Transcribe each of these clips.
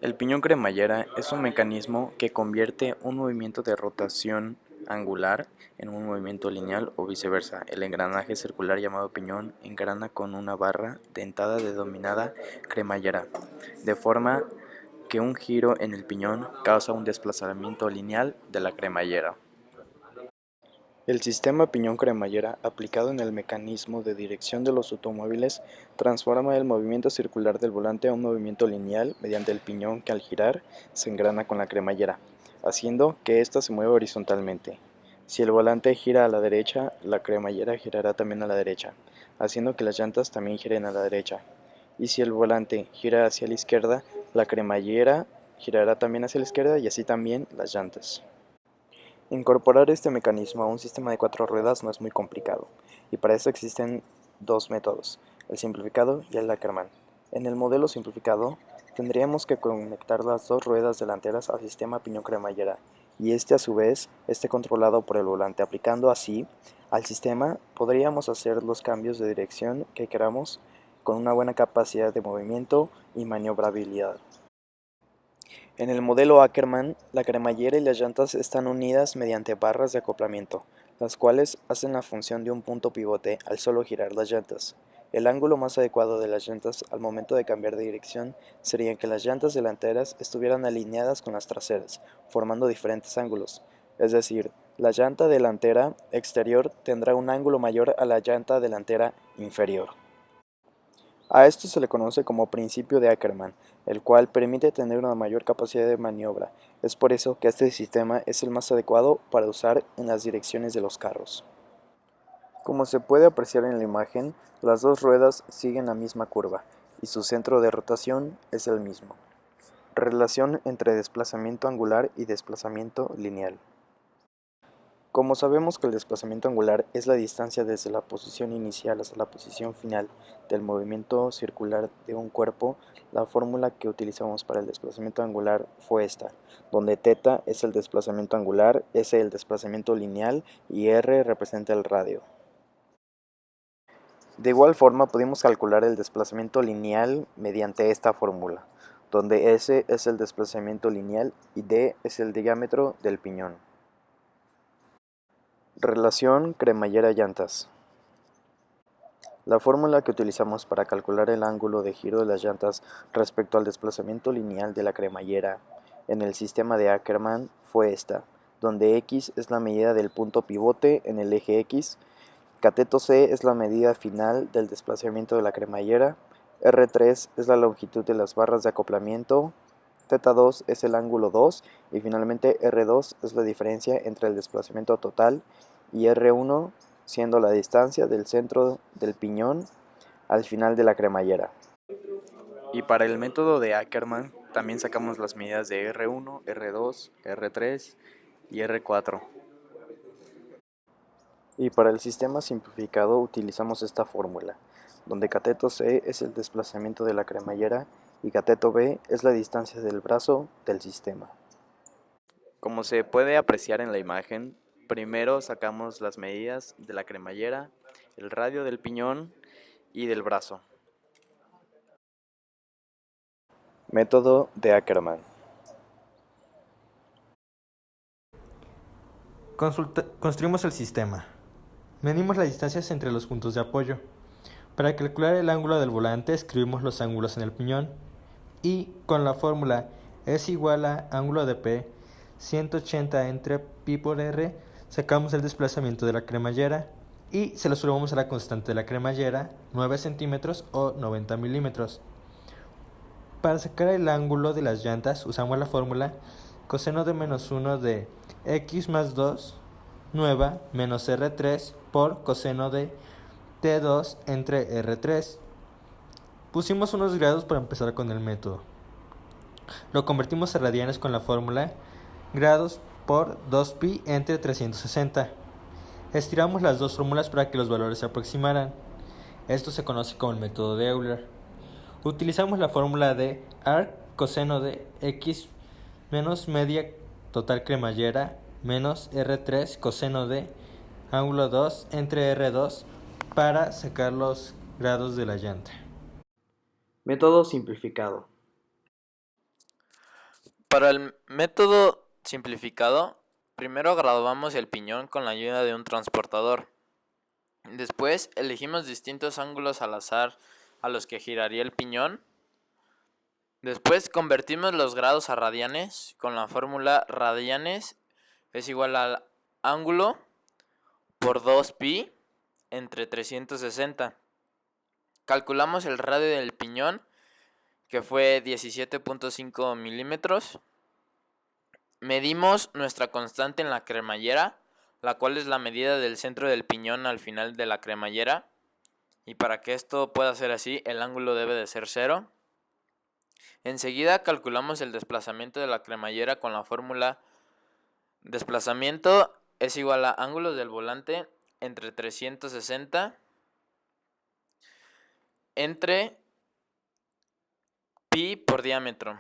El piñón cremallera es un mecanismo que convierte un movimiento de rotación angular en un movimiento lineal o viceversa. El engranaje circular llamado piñón engrana con una barra dentada denominada cremallera, de forma que un giro en el piñón causa un desplazamiento lineal de la cremallera. El sistema piñón-cremallera aplicado en el mecanismo de dirección de los automóviles transforma el movimiento circular del volante a un movimiento lineal mediante el piñón que al girar se engrana con la cremallera, haciendo que ésta se mueva horizontalmente. Si el volante gira a la derecha, la cremallera girará también a la derecha, haciendo que las llantas también giren a la derecha. Y si el volante gira hacia la izquierda, la cremallera girará también hacia la izquierda y así también las llantas. Incorporar este mecanismo a un sistema de 4 ruedas no es muy complicado, y para eso existen dos métodos, el simplificado y el Ackermann. En el modelo simplificado, tendríamos que conectar las dos ruedas delanteras al sistema piñón-cremallera, y este a su vez esté controlado por el volante. Aplicando así al sistema, podríamos hacer los cambios de dirección que queramos con una buena capacidad de movimiento y maniobrabilidad. En el modelo Ackermann, la cremallera y las llantas están unidas mediante barras de acoplamiento, las cuales hacen la función de un punto pivote al solo girar las llantas. El ángulo más adecuado de las llantas al momento de cambiar de dirección sería que las llantas delanteras estuvieran alineadas con las traseras, formando diferentes ángulos. Es decir, la llanta delantera exterior tendrá un ángulo mayor a la llanta delantera inferior. A esto se le conoce como principio de Ackermann, el cual permite tener una mayor capacidad de maniobra. Es por eso que este sistema es el más adecuado para usar en las direcciones de los carros. Como se puede apreciar en la imagen, las dos ruedas siguen la misma curva y su centro de rotación es el mismo. Relación entre desplazamiento angular y desplazamiento lineal. Como sabemos que el desplazamiento angular es la distancia desde la posición inicial hasta la posición final del movimiento circular de un cuerpo, la fórmula que utilizamos para el desplazamiento angular fue esta, donde θ es el desplazamiento angular, S el desplazamiento lineal y R representa el radio. De igual forma pudimos calcular el desplazamiento lineal mediante esta fórmula, donde S es el desplazamiento lineal y D es el diámetro del piñón. Relación cremallera-llantas. La fórmula que utilizamos para calcular el ángulo de giro de las llantas respecto al desplazamiento lineal de la cremallera en el sistema de Ackermann fue esta, donde X es la medida del punto pivote en el eje X, cateto C es la medida final del desplazamiento de la cremallera, R3 es la longitud de las barras de acoplamiento, θ2 es el ángulo 2 y finalmente R2 es la diferencia entre el desplazamiento total y R1 siendo la distancia del centro del piñón al final de la cremallera. Y para el método de Ackermann también sacamos las medidas de R1, R2, R3 y R4. Y para el sistema simplificado utilizamos esta fórmula, donde cateto C es el desplazamiento de la cremallera y cateto B es la distancia del brazo del sistema. Como se puede apreciar en la imagen, primero sacamos las medidas de la cremallera, el radio del piñón y del brazo. Método de Ackermann. Construimos el sistema. Medimos las distancias entre los puntos de apoyo. Para calcular el ángulo del volante escribimos los ángulos en el piñón y con la fórmula es igual a ángulo de P 180 entre pi por R sacamos el desplazamiento de la cremallera y se lo sumamos a la constante de la cremallera 9 centímetros o 90 milímetros. Para sacar el ángulo de las llantas usamos la fórmula coseno de menos 1 de x más 2 nueva menos R3 por coseno de T2 entre R3. Pusimos unos grados para empezar con el método. Lo convertimos a radianes con la fórmula grados por 2pi entre 360. Estiramos las dos fórmulas para que los valores se aproximaran. Esto se conoce como el método de Euler. Utilizamos la fórmula de arc coseno de x menos media total cremallera menos R3 coseno de ángulo 2 entre R2 para sacar los grados de la llanta. Método simplificado. Para el método simplificado, primero graduamos el piñón con la ayuda de un transportador. Después elegimos distintos ángulos al azar a los que giraría el piñón. Después convertimos los grados a radianes con la fórmula radianes es igual al ángulo por 2pi entre 360. Calculamos el radio del piñón, que fue 17.5 milímetros. Medimos nuestra constante en la cremallera, la cual es la medida del centro del piñón al final de la cremallera. Y para que esto pueda ser así, el ángulo debe de ser 0. Enseguida calculamos el desplazamiento de la cremallera con la fórmula desplazamiento es igual a ángulos del volante entre 360 entre pi por diámetro.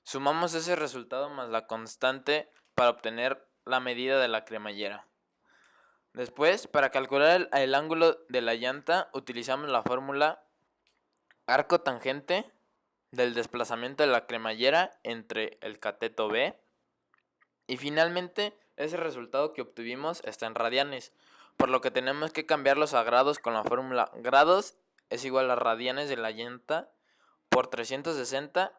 Sumamos ese resultado más la constante para obtener la medida de la cremallera. Después, para calcular el ángulo de la llanta, utilizamos la fórmula arco tangente del desplazamiento de la cremallera entre el cateto B. Y finalmente, ese resultado que obtuvimos está en radianes, por lo que tenemos que cambiarlos a grados con la fórmula grados es igual a radianes de la llanta por 360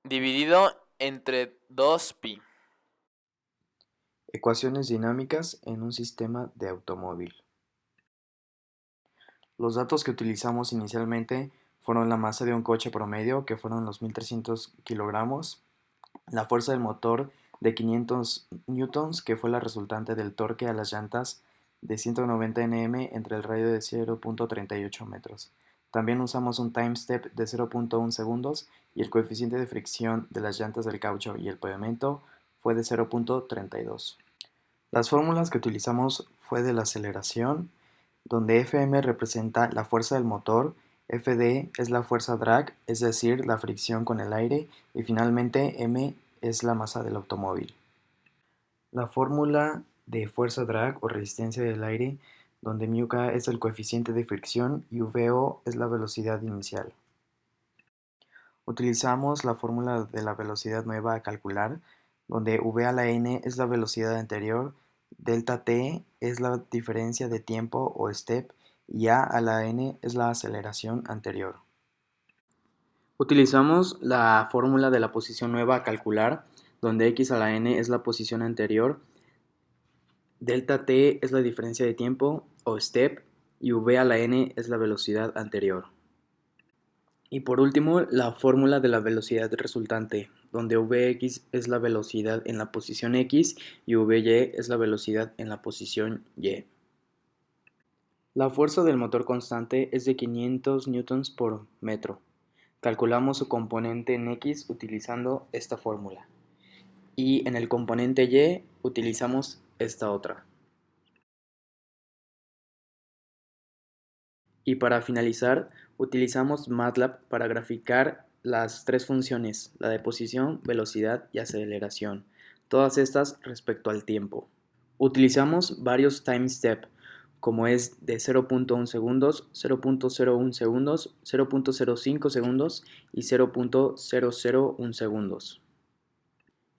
dividido entre 2pi. Ecuaciones dinámicas en un sistema de automóvil. Los datos que utilizamos inicialmente fueron la masa de un coche promedio, que fueron los 1300 kilogramos, la fuerza del motor de 500 newtons, que fue la resultante del torque a las llantas de 190 Nm entre el radio de 0.38 metros. También usamos un time step de 0.1 segundos y el coeficiente de fricción de las llantas del caucho y el pavimento fue de 0.32. Las fórmulas que utilizamos fue de la aceleración, donde Fm representa la fuerza del motor, Fd es la fuerza drag, es decir, la fricción con el aire, y finalmente m es la masa del automóvil. La fórmula de fuerza drag o resistencia del aire, donde μk es el coeficiente de fricción y Vo es la velocidad inicial. Utilizamos la fórmula de la velocidad nueva a calcular, donde v a la n es la velocidad anterior, delta t es la diferencia de tiempo o step y a la n es la aceleración anterior. Utilizamos la fórmula de la posición nueva a calcular, donde x a la n es la posición anterior, delta t es la diferencia de tiempo o step y v a la n es la velocidad anterior. Y por último, la fórmula de la velocidad resultante, donde Vx es la velocidad en la posición X y Vy es la velocidad en la posición Y. La fuerza del motor constante es de 500 newtons por metro. Calculamos su componente en X utilizando esta fórmula. Y en el componente Y utilizamos esta otra. Y para finalizar, utilizamos MATLAB para graficar las tres funciones, la de posición, velocidad y aceleración, todas estas respecto al tiempo. Utilizamos varios time step, como es de 0.1 segundos, 0.01 segundos, 0.05 segundos y 0.001 segundos.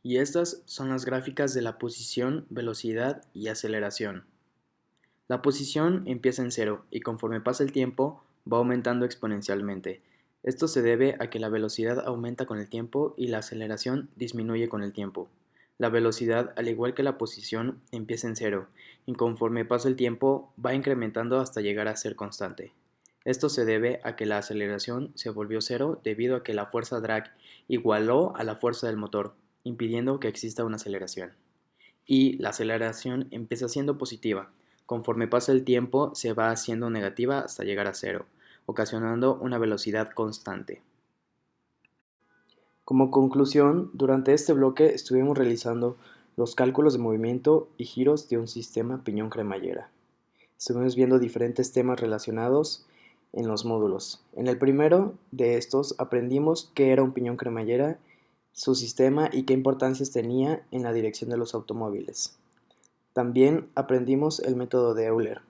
Y estas son las gráficas de la posición, velocidad y aceleración. La posición empieza en 0 y conforme pasa el tiempo va aumentando exponencialmente. Esto se debe a que la velocidad aumenta con el tiempo y la aceleración disminuye con el tiempo. La velocidad, al igual que la posición, empieza en 0 y conforme pasa el tiempo va incrementando hasta llegar a ser constante. Esto se debe a que la aceleración se volvió 0 debido a que la fuerza drag igualó a la fuerza del motor, impidiendo que exista una aceleración. Y la aceleración empieza siendo positiva. Conforme pasa el tiempo se va haciendo negativa hasta llegar a 0, ocasionando una velocidad constante. Como conclusión, durante este bloque estuvimos realizando los cálculos de movimiento y giros de un sistema piñón-cremallera. Estuvimos viendo diferentes temas relacionados en los módulos. En el primero de estos aprendimos qué era un piñón-cremallera, su sistema y qué importancias tenía en la dirección de los automóviles. También aprendimos el método de Euler,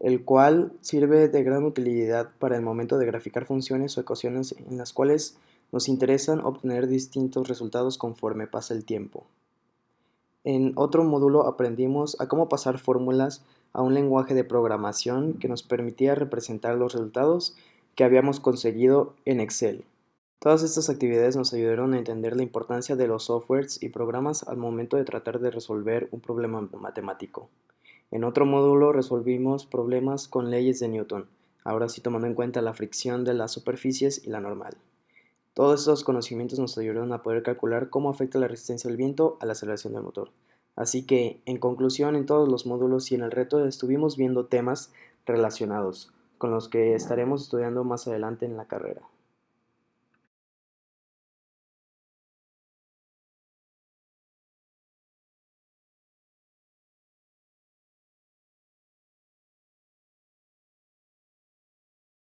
el cual sirve de gran utilidad para el momento de graficar funciones o ecuaciones en las cuales Nos interesan obtener distintos resultados conforme pasa el tiempo. En otro módulo aprendimos a cómo pasar fórmulas a un lenguaje de programación que nos permitía representar los resultados que habíamos conseguido en Excel. Todas estas actividades nos ayudaron a entender la importancia de los softwares y programas al momento de tratar de resolver un problema matemático. En otro módulo resolvimos problemas con leyes de Newton, ahora sí tomando en cuenta la fricción de las superficies y la normal. Todos estos conocimientos nos ayudaron a poder calcular cómo afecta la resistencia del viento a la aceleración del motor. Así que, en conclusión, en todos los módulos y en el reto estuvimos viendo temas relacionados, con los que estaremos estudiando más adelante en la carrera.